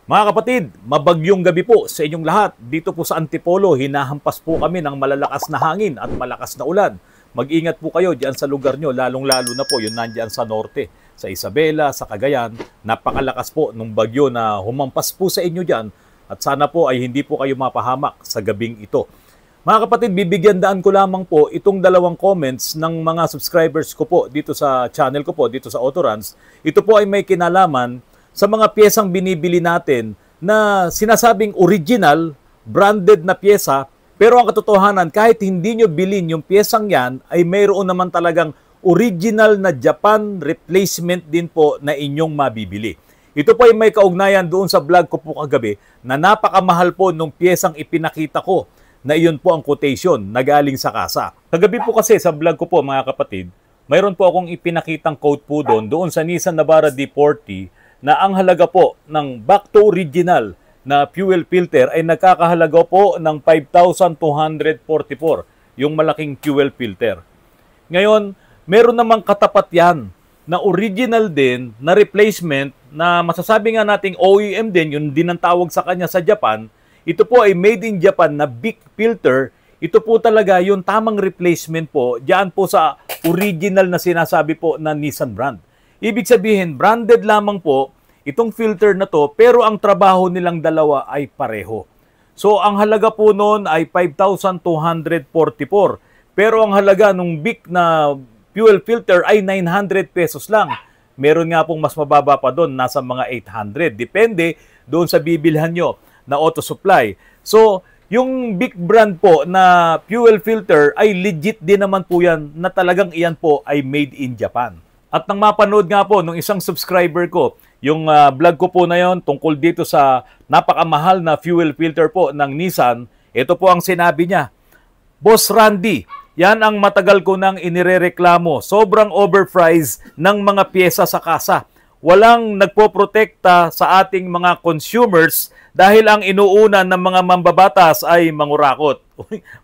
Mga kapatid, mabagyong gabi po sa inyong lahat. Dito po sa Antipolo, hinahampas po kami ng malalakas na hangin at malakas na ulan. Mag-ingat po kayo diyan sa lugar nyo, lalong-lalo na po yung nandiyan sa norte, sa Isabela, sa Cagayan. Napakalakas po nung bagyo na humampas po sa inyo diyan at sana po ay hindi po kayo mapahamak sa gabing ito. Mga kapatid, bibigyan daan ko lamang po itong dalawang comments ng mga subscribers ko po dito sa channel ko po, dito sa Autoruns. Ito po ay may kinalaman sa mga piyesang binibili natin na sinasabing original, branded na piyesa, pero ang katotohanan, kahit hindi nyo bilhin yung piyesang yan, ay mayroon naman talagang original na Japan replacement din po na inyong mabibili. Ito po ay may kaugnayan doon sa vlog ko po kagabi na napakamahal po nung piyesang ipinakita ko na iyon po ang quotation na galing sa kasa. Kagabi po kasi sa vlog ko po mga kapatid, mayroon po akong ipinakitang quote po doon sa Nissan Navara D40 na ang halaga po ng back to original na fuel filter ay nagkakahalaga po ng 5,244, yung malaking fuel filter. Ngayon, meron namang katapat yan na original din na replacement na masasabi nga nating OEM din, yun din ang tawag sa kanya sa Japan. Ito po ay made in Japan na big filter. Ito po talaga yung tamang replacement po diyan po sa original na sinasabi po na Nissan brand. Ibig sabihin, branded lamang po itong filter na to, pero ang trabaho nilang dalawa ay pareho. So, ang halaga po noon ay 5,244. Pero ang halaga nung big na fuel filter ay 900 pesos lang. Meron nga pong mas mababa pa doon, nasa mga 800. Depende doon sa bibilhan nyo na auto supply. So, yung big brand po na fuel filter ay legit din naman po yan na talagang iyan po ay made in Japan. At nang mapanood nga po nung isang subscriber ko, yung vlog ko po na yon tungkol dito sa napakamahal na fuel filter po ng Nissan, ito po ang sinabi niya, Boss Randy, yan ang matagal ko nang inirereklamo. Sobrang overpriced ng mga pyesa sa kasa. Walang nagpoprotekta sa ating mga consumers dahil ang inuuna ng mga mambabatas ay mangurakot.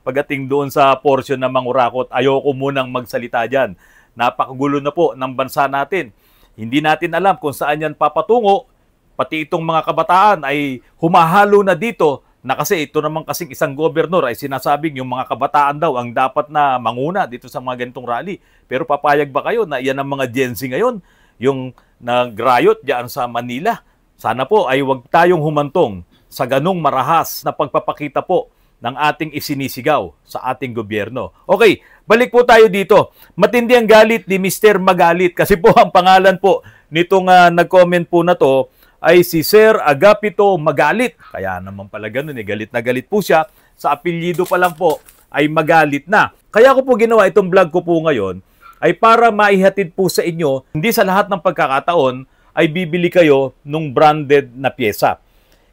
Pagdating doon sa portion ng mangurakot, ayoko munang magsalita dyan. Napakagulo na po ng bansa natin. Hindi natin alam kung saan yan papatungo. Pati itong mga kabataan ay humahalo na dito na kasi ito naman kasing isang gobernador ay sinasabing yung mga kabataan daw ang dapat na manguna dito sa mga ganitong rally. Pero papayag ba kayo na yan ang mga Gen Z ngayon? Yung nag-riot dyan sa Manila. Sana po ay huwag tayong humantong sa ganong marahas na pagpapakita po ng ating isinisigaw sa ating gobyerno. Okay, balik po tayo dito. Matindi ang galit ni Mr. Magalit kasi po ang pangalan po nitong nag-comment po na to ay si Sir Agapito Magalit. Kaya naman pala ganun, galit na galit po siya. Sa apelyido pa lang po ay magalit na. Kaya ko po ginawa itong vlog ko po ngayon ay para maihatid po sa inyo, hindi sa lahat ng pagkakataon ay bibili kayo nung branded na pyesa.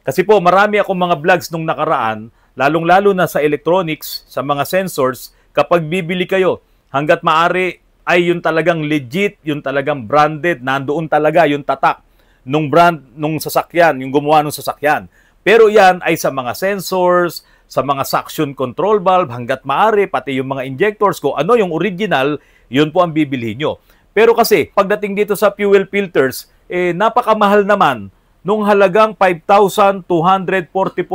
Kasi po marami akong mga vlogs nung nakaraan, lalong-lalo na sa electronics, sa mga sensors, kapag bibili kayo, hanggat maaari ay yung talagang legit, yung talagang branded, nandoon talaga yung tatak nung brand, nung sasakyan, yung gumawa ng sasakyan. Pero yan ay sa mga sensors, sa mga suction control valve, hanggat maaari, pati yung mga injectors, ko ano yung original, yun po ang bibili nyo. Pero kasi, pagdating dito sa fuel filters, napakamahal naman nung halagang 5,244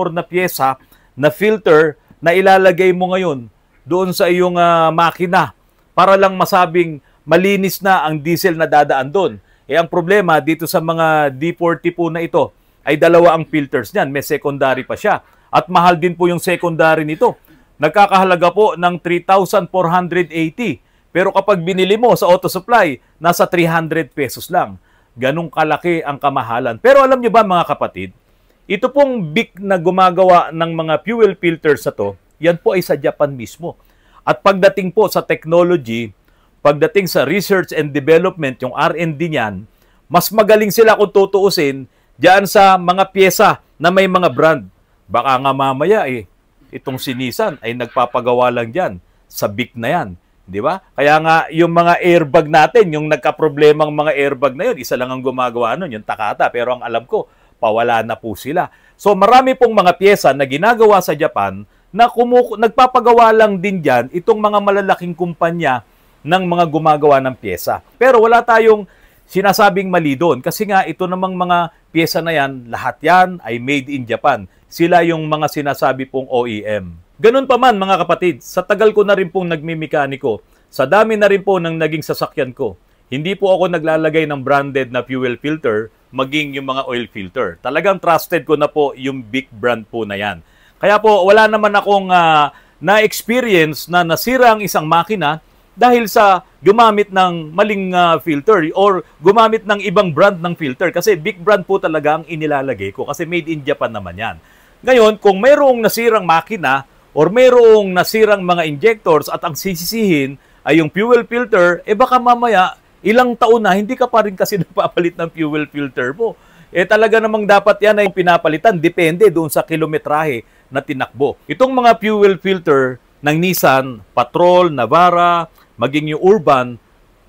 na pyesa na filter na ilalagay mo ngayon doon sa iyong makina para lang masabing malinis na ang diesel na dadaan doon. Ang problema dito sa mga D40 po na ito ay dalawa ang filters niyan. May secondary pa siya. At mahal din po yung secondary nito. Nagkakahalaga po ng 3,480. Pero kapag binili mo sa auto supply, nasa 300 pesos lang. Ganong kalaki ang kamahalan. Pero alam nyo ba mga kapatid, ito pong big na gumagawa ng mga fuel filters na to, yan po ay sa Japan mismo. At pagdating po sa technology, pagdating sa research and development, yung R&D niyan, mas magaling sila kung tutuusin diyan sa mga pyesa na may mga brand. Baka nga mamaya itong si Nissan ay nagpapagawa lang diyan sa big na yan. Di ba? Kaya nga yung mga airbag natin, yung nagka-problemang mga airbag na yun, isa lang ang gumagawa nun, yung Takata. Pero ang alam ko, pawala na po sila. So marami pong mga pyesa na ginagawa sa Japan na nagpapagawa lang din dyan itong mga malalaking kumpanya ng mga gumagawa ng pyesa. Pero wala tayong sinasabing mali doon. Kasi nga, ito namang mga pyesa na yan, lahat yan ay made in Japan. Sila yung mga sinasabi pong OEM. Ganun pa man mga kapatid, sa tagal ko na rin pong nagmimekaniko, sa dami na rin po ng naging sasakyan ko, hindi po ako naglalagay ng branded na fuel filter, maging yung mga oil filter. Talagang trusted ko na po yung big brand po na yan. Kaya po, wala naman akong na-experience na nasira ang isang makina dahil sa gumamit ng maling filter or gumamit ng ibang brand ng filter. Kasi big brand po talaga ang inilalagay ko kasi made in Japan naman yan. Ngayon, kung mayroong nasirang makina or mayroong nasirang mga injectors at ang sisisihin ay yung fuel filter, baka mamaya ilang taon na hindi ka pa rin kasi napapalit ng fuel filter mo. Talaga namang dapat yan ay pinapalitan, depende doon sa kilometrahe na tinakbo. Itong mga fuel filter ng Nissan, Patrol, Navara, maging yung Urban,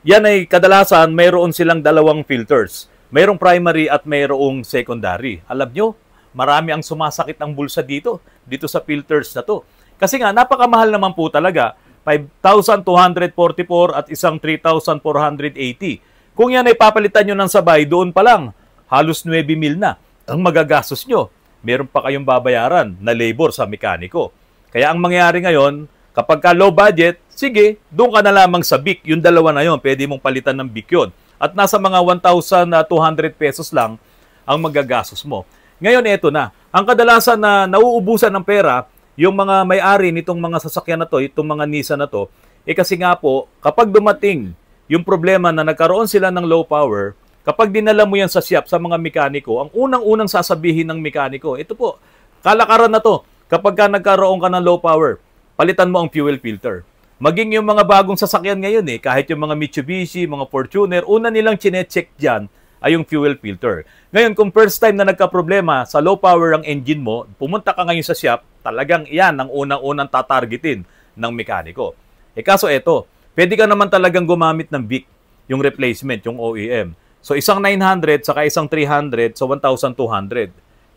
yan ay kadalasan mayroon silang dalawang filters. Mayroong primary at mayroong secondary. Alam nyo, marami ang sumasakit ang bulsa dito sa filters na to. Kasi nga, napakamahal naman po talaga. 5,244 at isang 3,480. Kung yan ay papalitan nyo ng sabay, doon pa lang, halos 9,000 na ang magagastos nyo. Meron pa kayong babayaran na labor sa mekaniko. Kaya ang mangyayari ngayon, kapag ka low budget, sige, doon ka na lamang sa BIC. Yung dalawa na yon, pwede mong palitan ng BIC yun. At nasa mga 1,200 pesos lang ang magagastos mo. Ngayon, eto na. Ang kadalasan na nauubusan ng pera, yung mga may-ari nitong mga sasakyan na to, itong mga Nissan na to, kasi nga po, kapag dumating yung problema na nagkaroon sila ng low power, kapag dinala mo yan sa shop, sa mga mekaniko, ang unang-unang sasabihin ng mekaniko, ito po, kalakaran na to, kapag ka nagkaroon ka ng low power, palitan mo ang fuel filter. Maging yung mga bagong sasakyan ngayon kahit yung mga Mitsubishi, mga Fortuner, una nilang chinecheck dyan ay yung fuel filter. Ngayon, kung first time na nagka-problema sa low power ang engine mo, pumunta ka ngayon sa shop, talagang yan ang unang-unang tatargetin ng mekaniko. Kaso eto, pwede ka naman talagang gumamit ng BIC, yung replacement, yung OEM. So, isang 900 saka isang 300 sa 1,200.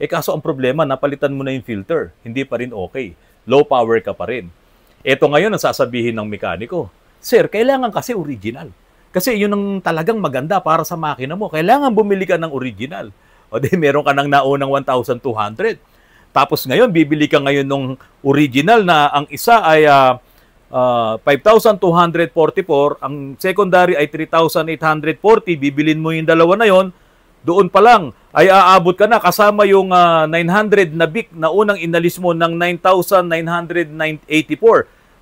Kaso ang problema, napalitan mo na yung filter. Hindi pa rin okay. Low power ka pa rin. Ito ngayon ang sasabihin ng mekaniko, Sir, kailangan kasi original. Kasi yun ang talagang maganda para sa makina mo. Kailangan bumili ka ng original. O di, meron ka ng naunang 1,200. Tapos ngayon, bibili ka ngayon ng original na ang isa ay 5,244, ang secondary ay 3,840, bibilin mo yung dalawa na yon, doon pa lang ay aabot ka na kasama yung 900 na BIC na unang inalis mo ng 9,984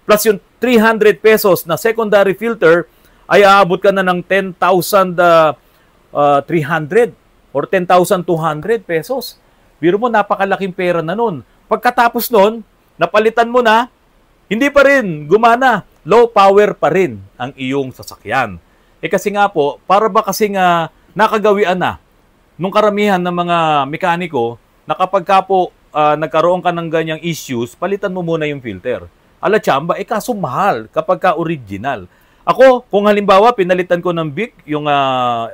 plus yung 300 pesos na secondary filter ay aabot ka na ng 10,300 or 10,200 pesos. Biro mo, napakalaking pera na nun. Pagkatapos nun, napalitan mo na, hindi pa rin gumana. Low power pa rin ang iyong sasakyan. Kasi nga po, para ba kasi nga nakagawian na nung karamihan ng mga mekaniko na kapag ka po nagkaroon ka ng ganyang issues, palitan mo muna yung filter. Ala chamba, kaso mahal kapag ka original. Ako, kung halimbawa pinalitan ko ng BIC, yung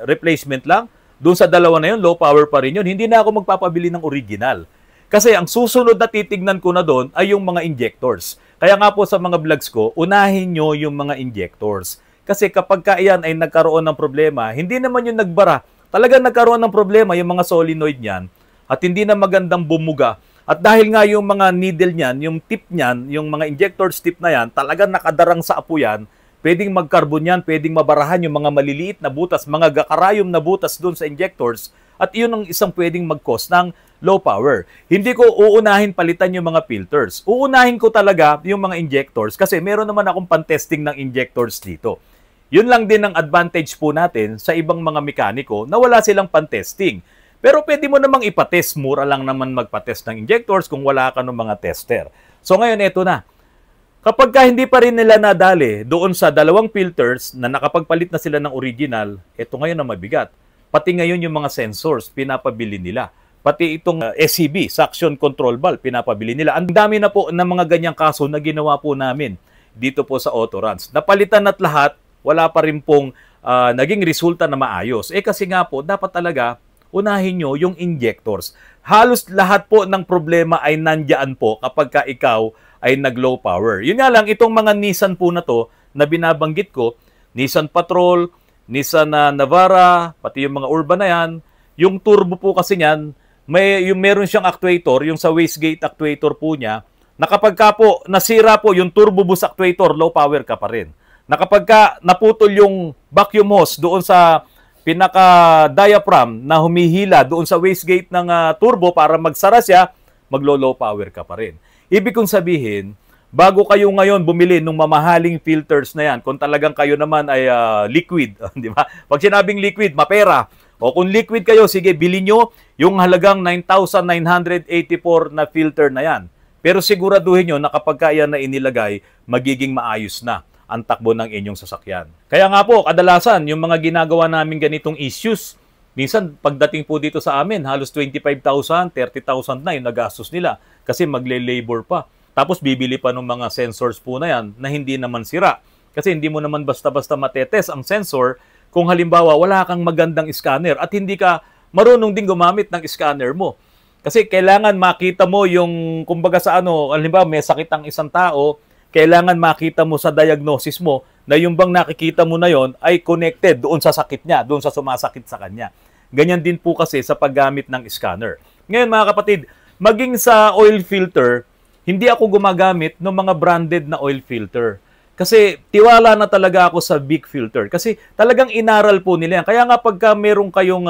replacement lang, doon sa dalawa na yun, low power pa rin yun, hindi na ako magpapabili ng original. Kasi ang susunod na titignan ko na doon ay yung mga injectors. Kaya nga po sa mga vlogs ko, unahin nyo yung mga injectors. Kasi kapag kaiyan ay nagkaroon ng problema, hindi naman yung nagbara. Talagang nagkaroon ng problema yung mga solenoid niyan at hindi na magandang bumuga. At dahil nga yung mga needle niyan, yung tip niyan, yung mga injectors tip na yan, talagang nakadarang sa apo yan, pwedeng magkarbon yan, pwedeng mabarahan yung mga maliliit na butas, mga gakarayom na butas doon sa injectors, at iyon ang isang pwedeng mag-cause ng low power. Hindi ko uunahin palitan yung mga filters. Uunahin ko talaga yung mga injectors kasi meron naman akong pan-testing ng injectors dito. Yun lang din ang advantage po natin sa ibang mga mekaniko na wala silang pan-testing. Pero pwede mo namang ipatest, mura lang naman magpatest ng injectors kung wala ka ng mga tester. So ngayon, eto na. Kapag ka hindi pa rin nila nadali doon sa dalawang filters na nakapagpalit na sila ng original, eto ngayon ang mabigat. Pati ngayon yung mga sensors, pinapabili nila. Pati itong SCB, Suction Control Valve, pinapabili nila. Ang dami na po ng mga ganyang kaso na ginawa po namin dito po sa Autoruns. Napalitan at lahat, wala pa rin pong naging resulta na maayos. Kasi nga po, dapat talaga unahin nyo yung injectors. Halos lahat po ng problema ay nandiyan po kapag ka ikaw ay nag-low power. Yun nga lang, itong mga Nissan po na to na binabanggit ko, Nissan Patrol, Nissan Navara, pati yung mga urban na yan, yung turbo po kasi niyan, meron siyang actuator, yung sa wastegate actuator po niya, na kapag ka po nasira po yung turbo boost actuator, low power ka pa rin. Na kapag ka naputol yung vacuum hose doon sa pinaka-diaphragm na humihila doon sa wastegate ng turbo para magsara siya, maglo-low power ka pa rin. Ibig kong sabihin, bago kayo ngayon bumili ng mamahaling filters na yan, kung talagang kayo naman ay liquid, di ba? Pag sinabing liquid, mapera. O kung liquid kayo, sige, bilhin nyo yung halagang 9,984 na filter na yan. Pero siguraduhin nyo na kapag kaya na inilagay, magiging maayos na ang takbo ng inyong sasakyan. Kaya nga po, kadalasan, yung mga ginagawa namin ganitong issues, minsan pagdating po dito sa amin, halos 25,000, 30,000 na yung nagastos nila kasi magle-labor pa. Tapos bibili pa ng mga sensors po na yan na hindi naman sira. Kasi hindi mo naman basta-basta matetest ang sensor kung halimbawa wala kang magandang scanner at hindi ka marunong din gumamit ng scanner mo. Kasi kailangan makita mo yung, kumbaga sa halimbawa may sakit ang isang tao, kailangan makita mo sa diagnosis mo na yung bang nakikita mo na yon ay connected doon sa sakit niya, doon sa sumasakit sa kanya. Ganyan din po kasi sa paggamit ng scanner. Ngayon mga kapatid, maging sa oil filter, hindi ako gumagamit ng mga branded na oil filter. Kasi tiwala na talaga ako sa Bic filter. Kasi talagang inaral po nila yan. Kaya nga pagka meron kayong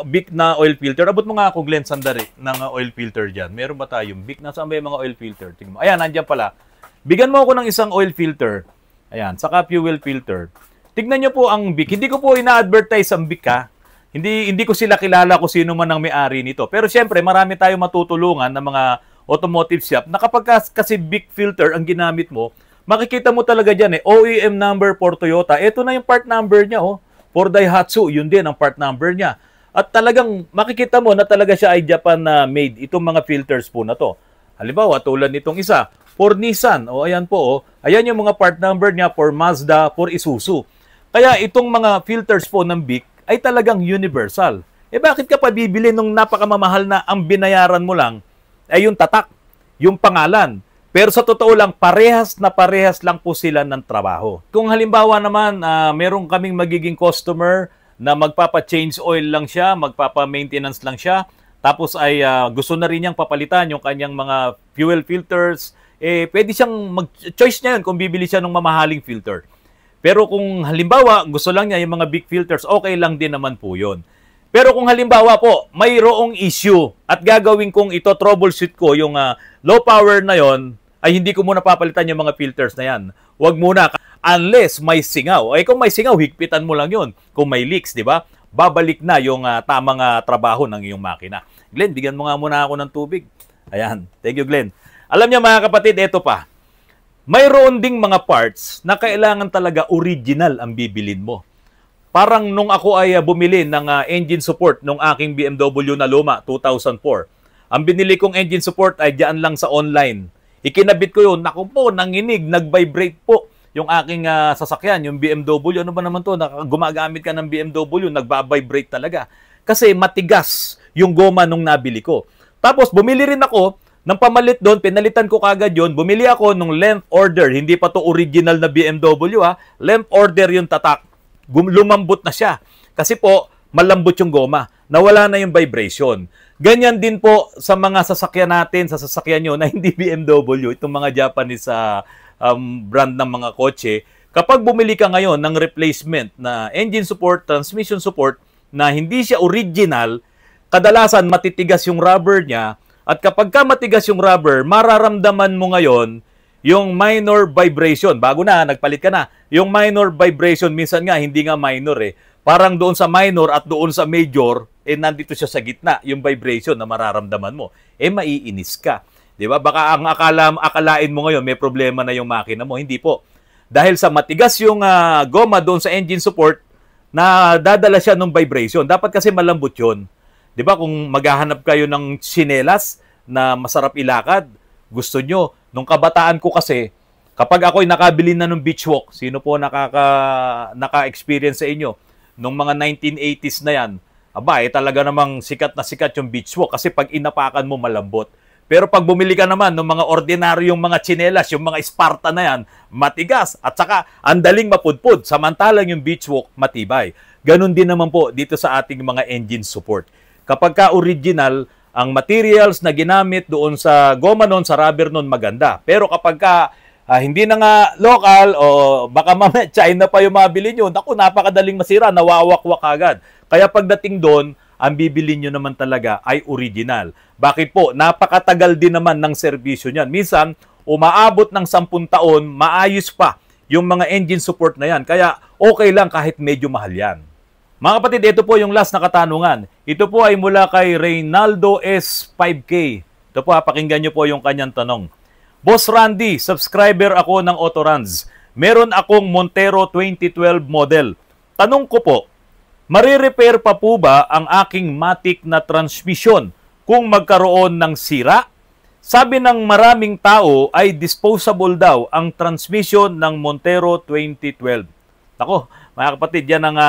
Bic na oil filter, abot mo nga ako, Glenn, sandali, ng oil filter dyan. Meron ba tayong Bic? Nasaan ba yung mga oil filter? Tingnan mo. Ayan, nandiyan pala. Bigyan mo ako ng isang oil filter. Ayan, saka fuel filter. Tignan nyo po ang Bic. Hindi ko po ina-advertise ang Bic, ha. Hindi ko sila kilala kung sino man ang may-ari nito. Pero syempre, marami tayong matutulungan ng mga automotive shop na kapag kasi Bic filter ang ginamit mo, makikita mo talaga dyan OEM number for Toyota. Ito na yung part number niya, for Daihatsu, yun din ang part number niya. At talagang makikita mo na talaga siya ay Japan made, itong mga filters po na to. Halimbawa, tulad nitong isa, for Nissan, ayan po, ayan yung mga part number niya for Mazda, for Isuzu. Kaya itong mga filters po ng Bic ay talagang universal. Bakit ka pa bibili nung napakamamahal na ang binayaran mo lang ay yung tatak, yung pangalan. Pero sa totoo lang, parehas lang po sila ng trabaho. Kung halimbawa naman, meron kaming magiging customer na magpapa-change oil lang siya, magpapa-maintenance lang siya, tapos ay gusto na rin niyang papalitan yung kanyang mga fuel filters, pwede siyang mag-choice niya yun kung bibili siya ng mamahaling filter. Pero kung halimbawa, gusto lang niya yung mga big filters, okay lang din naman po yun. Pero kung halimbawa po, mayroong issue at gagawin kong ito, troubleshoot ko yung low power na yon, ay hindi ko muna papalitan yung mga filters na yan. Huwag muna, unless may singaw. Kung may singaw, higpitan mo lang yon. Kung may leaks, di ba? Babalik na yung tamang trabaho ng iyong makina. Glenn, bigyan mo nga muna ako ng tubig. Ayan, thank you Glenn. Alam niyo mga kapatid, ito pa. Mayroon ding mga parts na kailangan talaga original ang bibilin mo. Parang nung ako ay bumili ng engine support nung aking BMW na luma, 2004. Ang binili kong engine support ay diyan lang sa online. Ikinabit ko yun, naku po, nanginig, nag-vibrate po yung aking sasakyan, yung BMW. Ano ba naman to? Gumagamit ka ng BMW, nagba-vibrate talaga. Kasi matigas yung goma nung nabili ko. Tapos bumili rin ako ng pamalit doon, pinalitan ko kagad yun. Bumili ako nung length order, hindi pa to original na BMW length order yung tatak. Lumambot na siya. Kasi po, malambot yung goma. Nawala na yung vibration. Ganyan din po sa mga sasakyan natin, sa sasakyan nyo na hindi BMW, itong mga Japanese brand ng mga kotse. Kapag bumili ka ngayon ng replacement na engine support, transmission support, na hindi siya original, kadalasan matitigas yung rubber niya. At kapag ka matigas yung rubber, mararamdaman mo ngayon yung minor vibration. Bago na, nagpalit ka na. Yung minor vibration, minsan nga, hindi nga minor Parang doon sa minor at doon sa major, nandito siya sa gitna, yung vibration na mararamdaman mo. Maiinis ka. Di ba? Baka ang akalain mo ngayon, may problema na yung makina mo. Hindi po. Dahil sa matigas yung goma doon sa engine support, na dadala siya ng vibration. Dapat kasi malambot yun. Di ba? Kung maghahanap kayo ng tsinelas na masarap ilakad, gusto nyo. Nung kabataan ko kasi, kapag ako'y nakabili na ng beach walk, sino po naka-experience sa inyo? Nung mga 1980s na yan, talaga namang sikat na sikat yung beach walk kasi pag inapakan mo malambot. Pero pag bumili ka naman ng mga ordinaryong mga tsinelas, yung mga Sparta na yan, matigas at saka andaling mapudpud. Samantalang yung Beachwalk, matibay. Ganon din naman po dito sa ating mga engine support. Kapag ka original, ang materials na ginamit doon sa goma nun, sa rubber nun, maganda. Pero kapag ka hindi na nga local o baka mamaya China pa yung mabili nyo, naku, napakadaling masira, nawawakwak agad. Kaya pagdating doon, ang bibili nyo naman talaga ay original. Bakit po? Napakatagal din naman ng serbisyo niyan. Minsan, umaabot ng 10 taon, maayos pa yung mga engine support na yan. Kaya okay lang kahit medyo mahal yan. Mga kapatid, ito po yung last na katanungan. Ito po ay mula kay Reynaldo S. 5K. Ito po, pakinggan nyo po yung kanyang tanong. Boss Randy, subscriber ako ng Autoruns. Meron akong Montero 2012 model. Tanong ko po, marirepair pa po ba ang aking Matic na transmission kung magkaroon ng sira? Sabi ng maraming tao ay disposable daw ang transmission ng Montero 2012. Ako, mga kapatid, yan ang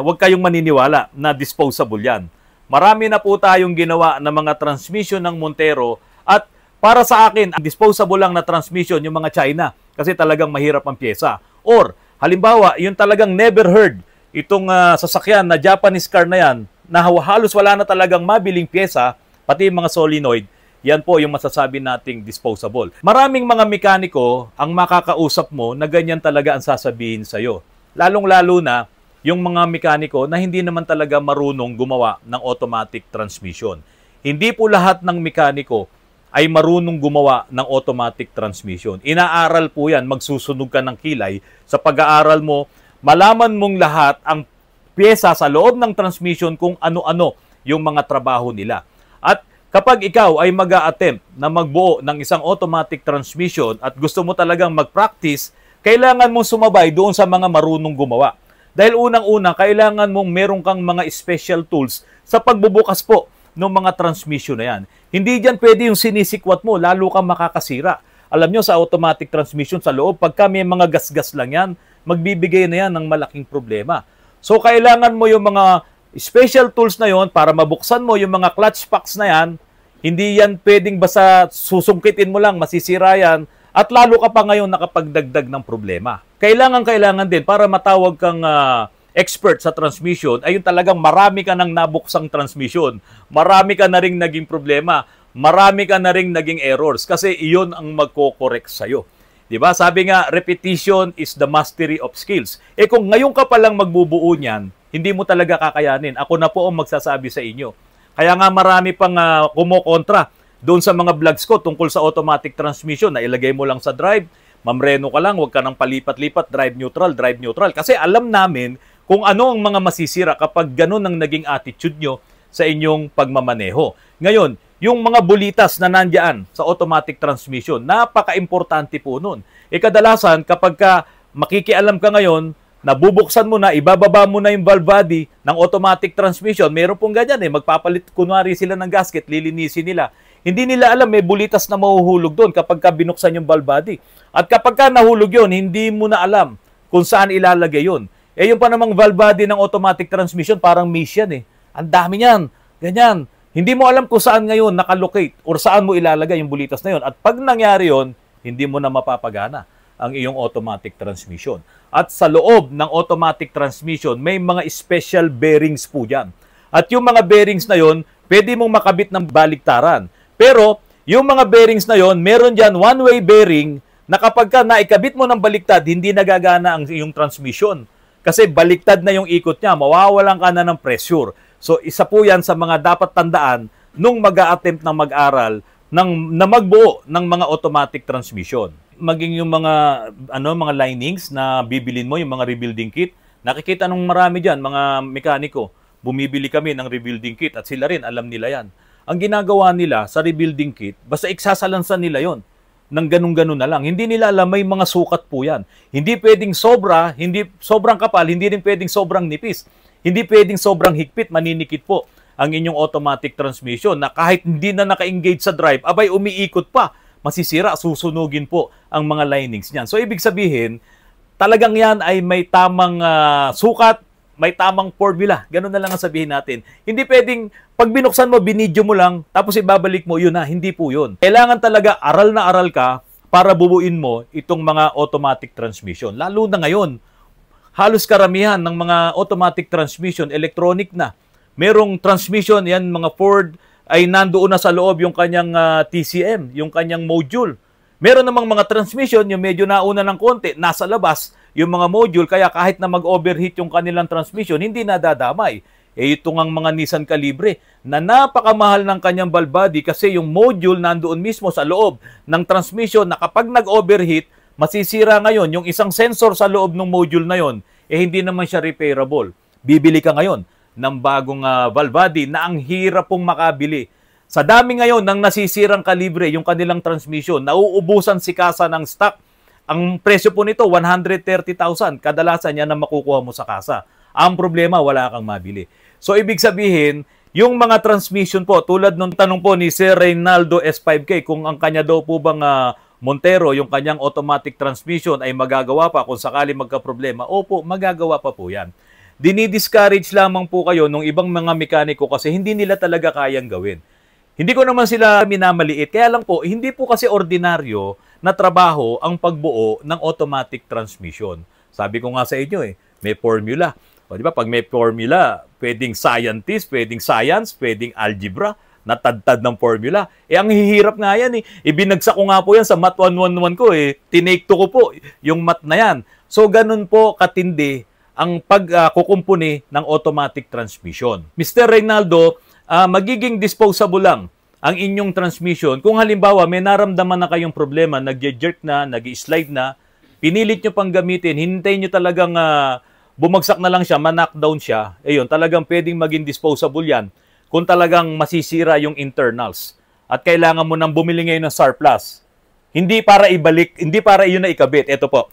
huwag kayong maniniwala na disposable yan. Marami na po tayong ginawa ng mga transmission ng Montero at para sa akin, ang disposable lang na transmission yung mga China kasi talagang mahirap ang pyesa. Or, halimbawa, yung talagang never heard itong sasakyan na Japanese car na yan, na halos wala na talagang mabiling pyesa, pati yung mga solenoid, yan po yung masasabi nating disposable. Maraming mga mekaniko ang makakausap mo na ganyan talaga ang sasabihin sa'yo. Lalong-lalo na yung mga mekaniko na hindi naman talaga marunong gumawa ng automatic transmission. Hindi po lahat ng mekaniko ay marunong gumawa ng automatic transmission. Inaaral po yan, magsusunog ka ng kilay. Sa pag-aaral mo, malaman mong lahat ang pyesa sa loob ng transmission kung ano-ano yung mga trabaho nila. At kapag ikaw ay mag-a-attempt na magbuo ng isang automatic transmission at gusto mo talagang mag-practice, kailangan mong sumabay doon sa mga marunong gumawa. Dahil unang-una, kailangan mong meron kang mga special tools sa pagbubukas po ng mga transmission na yan. Hindi dyan pwede yung sinisikwat mo, lalo kang makakasira. Alam nyo, sa automatic transmission sa loob, pagka may mga gas-gas lang yan, magbibigay na yan ng malaking problema. So, kailangan mo yung mga special tools na yon para mabuksan mo yung mga clutch packs na yan. Hindi yan pwedeng basta susungkitin mo lang, masisira yan, at lalo ka pa ngayon nakapagdagdag ng problema. Kailangan din para matawag kang expert sa transmission, ay yung talagang marami ka nang nabuksang transmission. Marami ka na ring naging problema. Marami ka na ring naging errors kasi iyon ang magko-correct sa'yo. Diba? Sabi nga, repetition is the mastery of skills. Eh kung ngayon ka palang magbubuo niyan, hindi mo talaga kakayanin. Ako na po ang magsasabi sa inyo. Kaya nga marami pang kumokontra doon sa mga vlogs ko tungkol sa automatic transmission na ilagay mo lang sa drive, mamreno ka lang, huwag ka nang palipat-lipat, drive neutral. Kasi alam namin kung ano ang mga masisira kapag ganun ang naging attitude nyo sa inyong pagmamaneho. Ngayon, yung mga bulitas na nandyan sa automatic transmission, napaka-importante po nun. Kadalasan, kapag ka makikialam ka ngayon, nabubuksan mo na, ibababa mo na yung valve body ng automatic transmission, meron pong ganyan magpapalit, kunwari sila ng gasket, lilinisin nila. Hindi nila alam, may bulitas na mahuhulog doon kapag ka binuksan yung valve body. At kapag ka nahulog yun, hindi mo na alam kung saan ilalagay yun. Yung pa namang valve body ng automatic transmission, parang mesh yan Ang dami niyan, ganyan. Hindi mo alam kung saan ngayon nakalocate or saan mo ilalagay yung bulitas na yun. At pag nangyari yun, hindi mo na mapapagana ang iyong automatic transmission. At sa loob ng automatic transmission, may mga special bearings po dyan. At yung mga bearings na yun, pwede mong makabit ng baliktaran. Pero yung mga bearings na yun, meron dyan one-way bearing na kapag ka naikabit mo ng baliktad, hindi nagagana ang iyong transmission. Kasi baliktad na yung ikot niya, mawawalan ka na ng pressure. So, isa po yan sa mga dapat tandaan nung mag-a-attempt na mag-aral na magbuo ng mga automatic transmission. Maging yung mga linings na bibilin mo, yung mga rebuilding kit, nakikita nung marami dyan, mga mekaniko, bumibili kami ng rebuilding kit at sila rin, alam nila yan. Ang ginagawa nila sa rebuilding kit, basta iksasalansan nila yon ng ganun-ganun na lang. Hindi nila alam, may mga sukat po yan. Hindi pwedeng sobra, hindi sobrang kapal, hindi rin pwedeng sobrang nipis. Hindi pwedeng sobrang higpit, maninikit po ang inyong automatic transmission na kahit hindi na naka-engage sa drive, abay umiikot pa, masisira, susunugin po ang mga linings niyan. So ibig sabihin, talagang yan ay may tamang sukat, may tamang formula. Ganun na lang ang sabihin natin. Hindi pwedeng, pag binuksan mo, binidyo mo lang, tapos ibabalik mo, yun na. Hindi po yun. Kailangan talaga aral na aral ka para bubuin mo itong mga automatic transmission. Lalo na ngayon, halos karamihan ng mga automatic transmission, electronic na. Merong transmission, yan mga Ford, ay nandoon na sa loob yung kanyang TCM, yung kanyang module. Meron namang mga transmission, yung medyo nauna ng konti, nasa labas yung mga module, kaya kahit na mag-overheat yung kanilang transmission, hindi nadadamay. Ito ngang mga Nissan Calibre na napakamahal ng kanyang valve body kasi yung module nandoon mismo sa loob ng transmission na kapag nag-overheat, masisira ngayon yung isang sensor sa loob ng module na yon, hindi naman siya repairable. Bibili ka ngayon ng bagong valve body na ang hirap pong makabili. Sa dami ngayon ng nasisirang Calibre, yung kanilang transmission, nauubusan si kasa ng stock. Ang presyo po nito, 130,000. Kadalasan yan na makukuha mo sa kasa. Ang problema, wala kang mabili. So, ibig sabihin, yung mga transmission po, tulad nung tanong po ni Sir Reynaldo S5K, kung ang kanya daw po bang Montero, yung kanyang automatic transmission ay magagawa pa kung sakali magka-problema. Opo, magagawa pa po yan. Dinidiscourage lamang po kayo ng ibang mga mekaniko kasi hindi nila talaga kayang gawin. Hindi ko naman sila minamaliit, kaya lang po, hindi po kasi ordinaryo na trabaho ang pagbuo ng automatic transmission. Sabi ko nga sa inyo may formula. O, di ba? Pag may formula, pwedeng scientist, pwedeng science, pwedeng algebra, natadtad ng formula. Ang hihirap nga yan Ibinagsak ko nga po yan sa Math 111 ko Tinake to ko po yung math na yan. So, ganun po katindi ang pagkukumpuni ng automatic transmission. Mr. Reynaldo, magiging disposable lang ang inyong transmission. Kung halimbawa may naramdaman na kayong problema, nag-jerk na, nag-slide na, pinilit nyo pang gamitin, hintayin nyo talagang bumagsak na lang siya, ma-knockdown siya, ayun, talagang pwedeng maging disposable yan kung talagang masisira yung internals. At kailangan mo nang bumili ngayon ng surplus. Hindi para ibalik, hindi para iyon na ikabit. Ito po.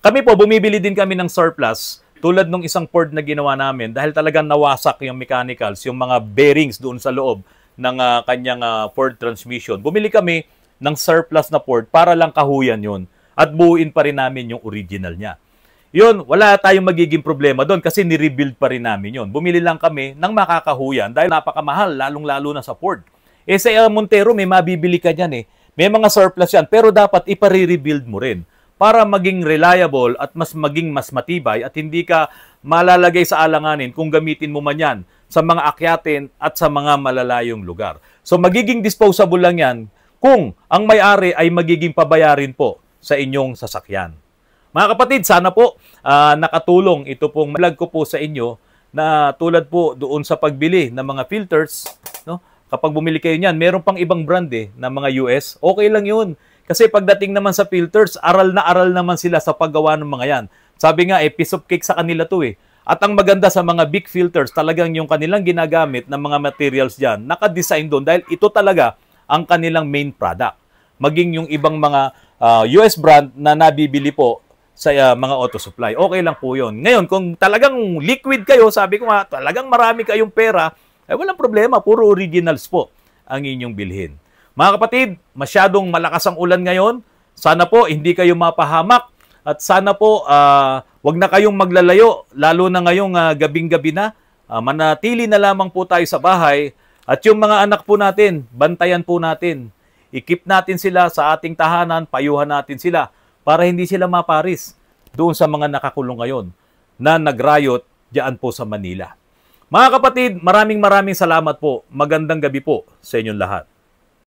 Kami po, bumibili din kami ng surplus tulad ng isang Ford na ginawa namin dahil talagang nawasak yung mechanicals, yung mga bearings doon sa loob ng kanyang Ford transmission. Bumili kami ng surplus na Ford para lang kahuyan yun at buuin pa rin namin yung original niya. Yun, wala tayong magiging problema doon kasi ni-rebuild pa rin namin yun. Bumili lang kami ng makakahuyan dahil napakamahal, lalong-lalo na sa Ford. Sa Montero, may mabibili ka dyan May mga surplus yan, pero dapat ipare-rebuild mo rin para maging reliable at maging mas matibay at hindi ka malalagay sa alanganin kung gamitin mo man yan sa mga akyatin at sa mga malalayong lugar. So magiging disposable lang yan kung ang may-ari ay magiging pabayarin po sa inyong sasakyan. Mga kapatid, sana po nakatulong ito pong vlog ko po sa inyo na tulad po doon sa pagbili ng mga filters. No? Kapag bumili kayo niyan, meron pang ibang brand na mga US, okay lang yun. Kasi pagdating naman sa filters, aral na aral naman sila sa paggawa ng mga yan. Sabi nga, piece of cake sa kanila to At ang maganda sa mga big filters, talagang yung kanilang ginagamit ng mga materials dyan, naka-design doon dahil ito talaga ang kanilang main product. Maging yung ibang mga US brand na nabibili po sa mga auto supply. Okay lang po yun. Ngayon, kung talagang liquid kayo, sabi ko nga, talagang marami kayong pera, walang problema, puro originals po ang inyong bilhin. Mga kapatid, masyadong malakas ang ulan ngayon. Sana po hindi kayo mapahamak at sana po wag na kayong maglalayo, lalo na ngayong gabing-gabi na. Manatili na lamang po tayo sa bahay at yung mga anak po natin, bantayan po natin. I-keep natin sila sa ating tahanan, payuhan natin sila para hindi sila maparis doon sa mga nakakulong ngayon na nag-riot diyan po sa Manila. Mga kapatid, maraming salamat po. Magandang gabi po sa inyong lahat.